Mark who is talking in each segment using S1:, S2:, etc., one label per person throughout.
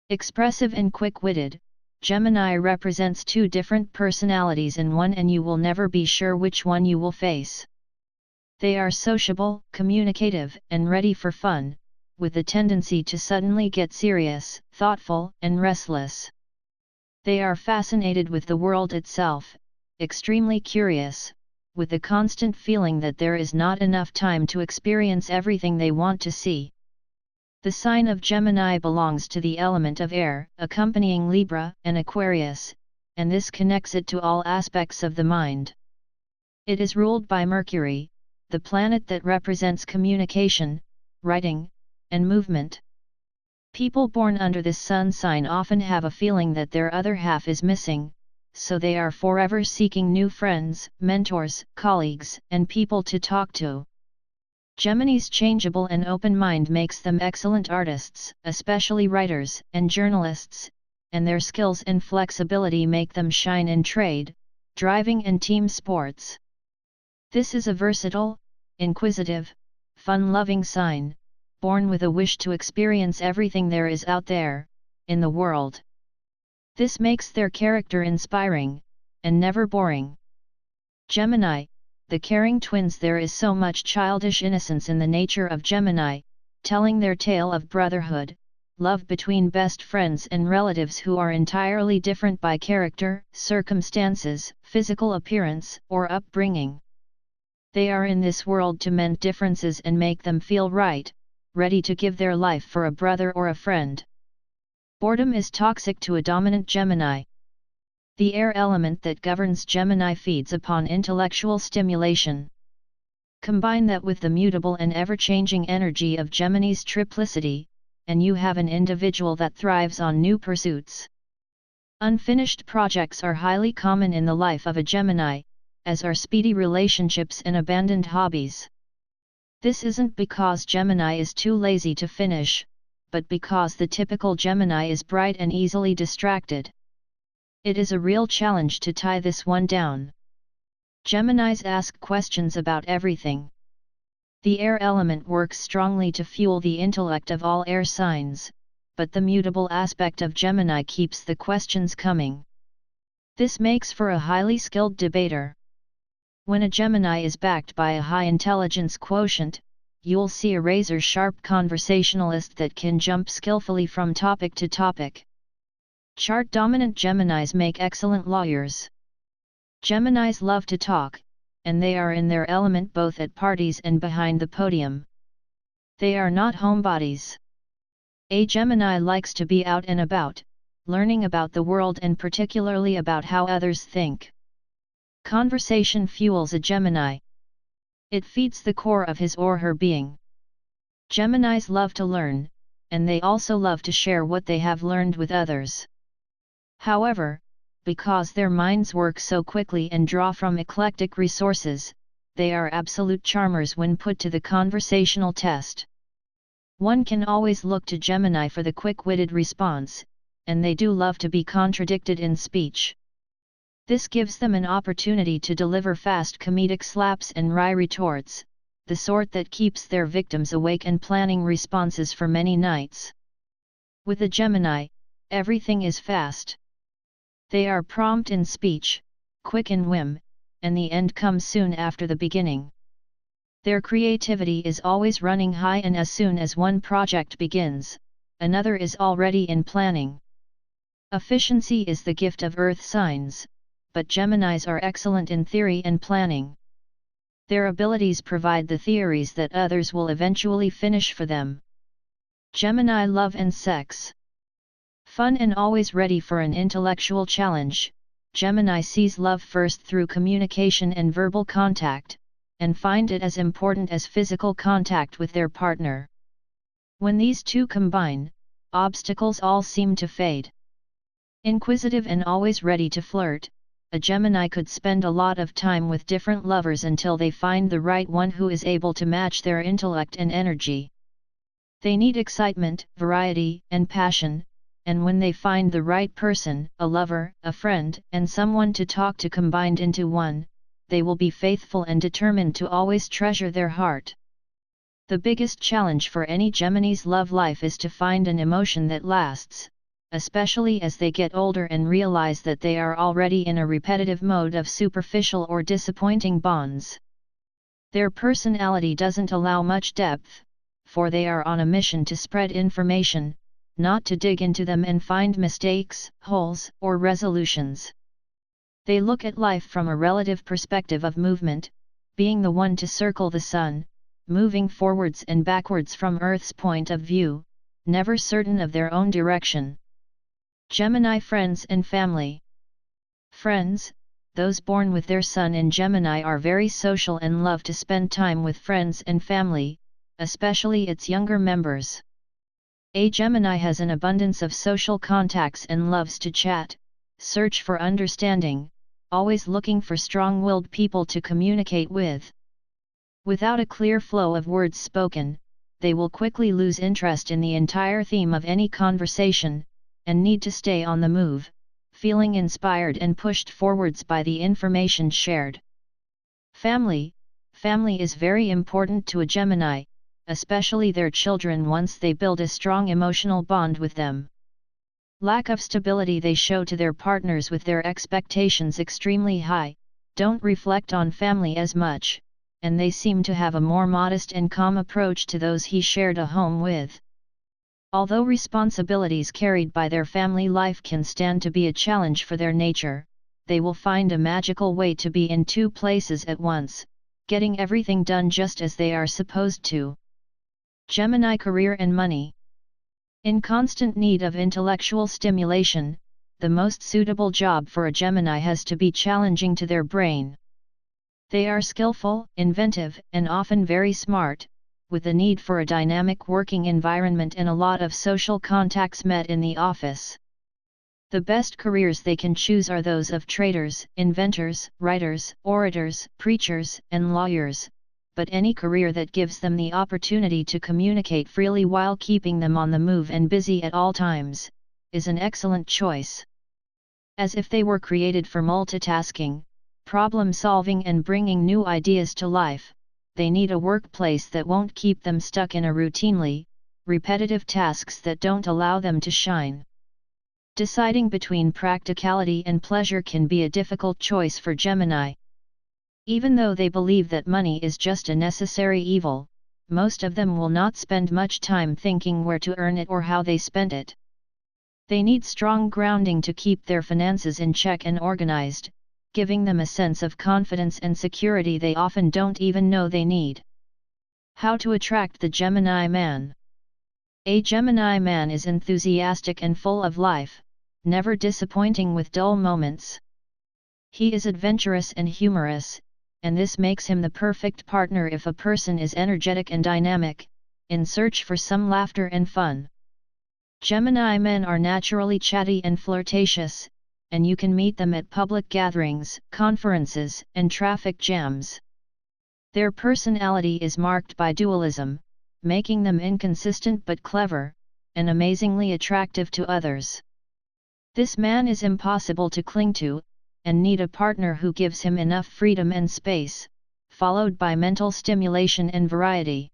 S1: Expressive and quick-witted, Gemini represents two different personalities in one, and you will never be sure which one you will face. They are sociable, communicative, and ready for fun, with a tendency to suddenly get serious, thoughtful, and restless. They are fascinated with the world itself, extremely curious, with a constant feeling that there is not enough time to experience everything they want to see. The sign of Gemini belongs to the element of air, accompanying Libra and Aquarius, and this connects it to all aspects of the mind. It is ruled by Mercury, the planet that represents communication, writing, and movement. People born under this sun sign often have a feeling that their other half is missing, so they are forever seeking new friends, mentors, colleagues, and people to talk to. Gemini's changeable and open mind makes them excellent artists, especially writers and journalists, and their skills and flexibility make them shine in trade, driving and team sports. This is a versatile, inquisitive, fun-loving sign, born with a wish to experience everything there is out there, in the world. This makes their character inspiring, and never boring. Gemini, the caring twins. There is so much childish innocence in the nature of Gemini, telling their tale of brotherhood, love between best friends and relatives who are entirely different by character, circumstances, physical appearance, or upbringing. They are in this world to mend differences and make them feel right, ready to give their life for a brother or a friend. Boredom is toxic to a dominant Gemini. The air element that governs Gemini feeds upon intellectual stimulation. Combine that with the mutable and ever-changing energy of Gemini's triplicity, and you have an individual that thrives on new pursuits. Unfinished projects are highly common in the life of a Gemini, as are speedy relationships and abandoned hobbies. This isn't because Gemini is too lazy to finish, but because the typical Gemini is bright and easily distracted. It is a real challenge to tie this one down. Geminis ask questions about everything. The air element works strongly to fuel the intellect of all air signs, but the mutable aspect of Gemini keeps the questions coming. This makes for a highly skilled debater. When a Gemini is backed by a high intelligence quotient, you'll see a razor-sharp conversationalist that can jump skillfully from topic to topic. Chart-dominant Geminis make excellent lawyers. Geminis love to talk, and they are in their element both at parties and behind the podium. They are not homebodies. A Gemini likes to be out and about, learning about the world and particularly about how others think. Conversation fuels a Gemini. It feeds the core of his or her being. Geminis love to learn, and they also love to share what they have learned with others. However, because their minds work so quickly and draw from eclectic resources, they are absolute charmers when put to the conversational test. One can always look to Gemini for the quick-witted response, and they do love to be contradicted in speech. This gives them an opportunity to deliver fast comedic slaps and wry retorts, the sort that keeps their victims awake and planning responses for many nights. With a Gemini, everything is fast. They are prompt in speech, quick in whim, and the end comes soon after the beginning. Their creativity is always running high, and as soon as one project begins, another is already in planning. Efficiency is the gift of Earth signs, but Geminis are excellent in theory and planning. Their abilities provide the theories that others will eventually finish for them. Gemini love and sex. Fun and always ready for an intellectual challenge, Gemini sees love first through communication and verbal contact, and find it as important as physical contact with their partner. When these two combine, obstacles all seem to fade. Inquisitive and always ready to flirt, a Gemini could spend a lot of time with different lovers until they find the right one who is able to match their intellect and energy. They need excitement, variety, and passion, and when they find the right person, a lover, a friend, and someone to talk to combined into one, they will be faithful and determined to always treasure their heart. The biggest challenge for any Gemini's love life is to find an emotion that lasts, especially as they get older and realize that they are already in a repetitive mode of superficial or disappointing bonds. Their personality doesn't allow much depth, for they are on a mission to spread information, not to dig into them and find mistakes, holes, or resolutions. They look at life from a relative perspective of movement, being the one to circle the sun, moving forwards and backwards from Earth's point of view, never certain of their own direction. Gemini friends and family. Friends, those born with their sun in Gemini are very social and love to spend time with friends and family, especially its younger members. A Gemini has an abundance of social contacts and loves to chat, search for understanding, always looking for strong-willed people to communicate with. Without a clear flow of words spoken, they will quickly lose interest in the entire theme of any conversation, and need to stay on the move, feeling inspired and pushed forwards by the information shared. Family is very important to a Gemini, especially their children once they build a strong emotional bond with them. Lack of stability they show to their partners with their expectations extremely high, don't reflect on family as much, and they seem to have a more modest and calm approach to those he shared a home with. Although responsibilities carried by their family life can stand to be a challenge for their nature, they will find a magical way to be in two places at once, getting everything done just as they are supposed to. Gemini career and money. In constant need of intellectual stimulation, the most suitable job for a Gemini has to be challenging to their brain. They are skillful, inventive, and often very smart, with the need for a dynamic working environment and a lot of social contacts met in the office. The best careers they can choose are those of traders, inventors, writers, orators, preachers, and lawyers, but any career that gives them the opportunity to communicate freely while keeping them on the move and busy at all times, is an excellent choice. As if they were created for multitasking, problem solving and bringing new ideas to life, they need a workplace that won't keep them stuck in a routinely, repetitive tasks that don't allow them to shine. Deciding between practicality and pleasure can be a difficult choice for Gemini. Even though they believe that money is just a necessary evil, most of them will not spend much time thinking where to earn it or how they spend it. They need strong grounding to keep their finances in check and organized, giving them a sense of confidence and security they often don't even know they need. How to attract the Gemini man. A Gemini man is enthusiastic and full of life, never disappointing with dull moments. He is adventurous and humorous, and this makes him the perfect partner if a person is energetic and dynamic, in search for some laughter and fun. Gemini men are naturally chatty and flirtatious, and you can meet them at public gatherings, conferences, and traffic jams. Their personality is marked by dualism, making them inconsistent but clever, and amazingly attractive to others. This man is impossible to cling to, and need a partner who gives him enough freedom and space, followed by mental stimulation and variety.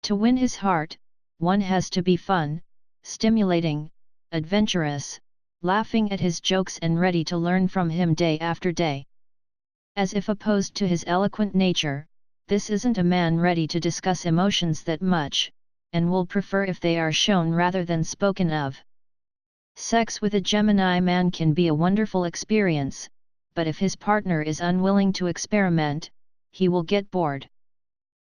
S1: To win his heart, one has to be fun, stimulating, adventurous, laughing at his jokes and ready to learn from him day after day. As if opposed to his eloquent nature, this isn't a man ready to discuss emotions that much, and will prefer if they are shown rather than spoken of. Sex with a Gemini man can be a wonderful experience, but if his partner is unwilling to experiment, he will get bored.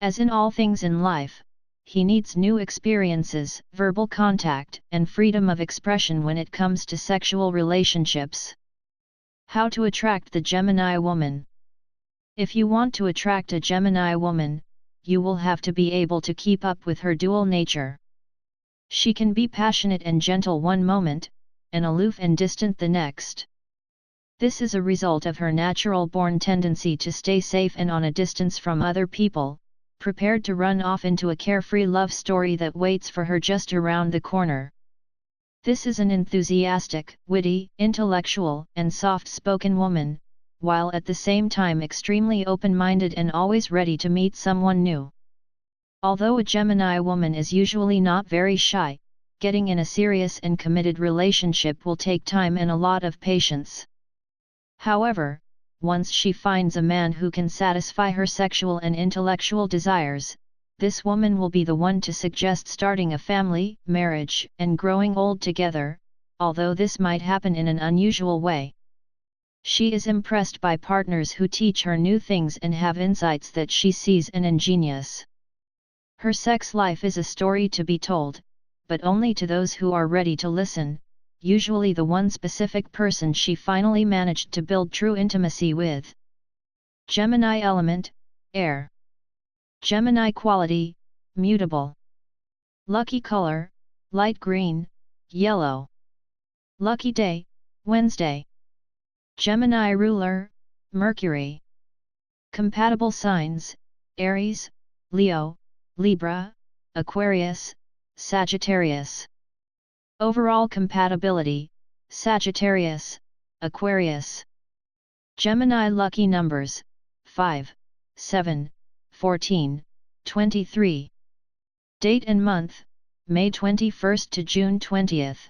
S1: As in all things in life, he needs new experiences, verbal contact, and freedom of expression when it comes to sexual relationships. How to attract the Gemini woman. If you want to attract a Gemini woman, you will have to be able to keep up with her dual nature. She can be passionate and gentle one moment, and aloof and distant the next. This is a result of her natural-born tendency to stay safe and on a distance from other people, prepared to run off into a carefree love story that waits for her just around the corner. This is an enthusiastic, witty, intellectual, and soft-spoken woman, while at the same time extremely open-minded and always ready to meet someone new. Although a Gemini woman is usually not very shy, getting in a serious and committed relationship will take time and a lot of patience. However, once she finds a man who can satisfy her sexual and intellectual desires, this woman will be the one to suggest starting a family, marriage, and growing old together, although this might happen in an unusual way. She is impressed by partners who teach her new things and have insights that she sees and ingenious. Her sex life is a story to be told, but only to those who are ready to listen, usually the one specific person she finally managed to build true intimacy with. Gemini element, air. Gemini quality, mutable. Lucky color, light green, yellow. Lucky day, Wednesday. Gemini ruler, Mercury. Compatible signs, Aries, Leo, Libra, Aquarius, Sagittarius. Overall compatibility, Sagittarius, Aquarius. Gemini lucky numbers, 5, 7, 14, 23. Date and month, May 21st to June 20th.